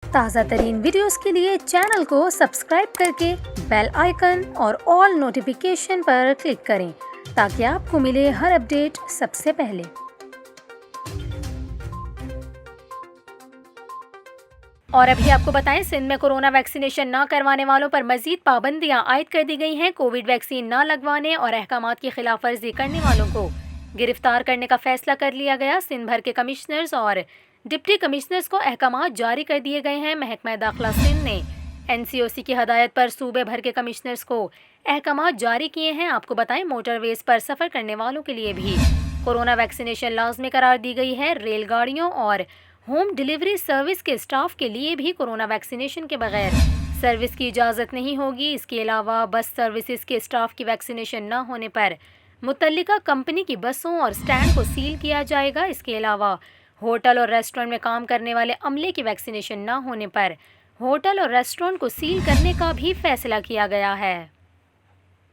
ताज़ा तरीन वीडियोस के लिए चैनल को सब्सक्राइब करके बेल आइकन और ऑल नोटिफिकेशन पर क्लिक करें ताकि आपको मिले हर अपडेट सबसे पहले। और अभी आपको बताएं, सिंध में कोरोना वैक्सीनेशन न करवाने वालों पर मजीद पाबंदियां आयद कर दी गई हैं। कोविड वैक्सीन न लगवाने और अहकामात की खिलाफ वर्जी करने वालों को गिरफ्तार करने का फैसला कर लिया गया। सिंध भर के कमिश्नर्स और डिप्टी कमिश्नर्स को अहकामात जारी कर दिए गए हैं। महकमा दाखिला सिंध ने NCOC की हदायत पर सूबे भर के कमिश्नर्स को अहकामात जारी किए हैं। आपको बताएं, मोटरवेज पर सफ़र करने वालों के लिए भी कोरोना वैक्सीनेशन लाजमी करार दी गई है। रेलगाड़ियों और होम डिलीवरी सर्विस के स्टाफ के लिए भी कोरोना वैक्सीनेशन के बगैर सर्विस की इजाज़त नहीं होगी। इसके अलावा बस सर्विसेज के स्टाफ की वैक्सीनेशन न होने पर मुतल्लिका कंपनी की बसों और स्टैंड को सील किया जाएगा। इसके अलावा होटल और रेस्टोरेंट में काम करने वाले अमले की वैक्सीनेशन न होने पर होटल और रेस्टोरेंट को सील करने का भी फैसला किया गया है।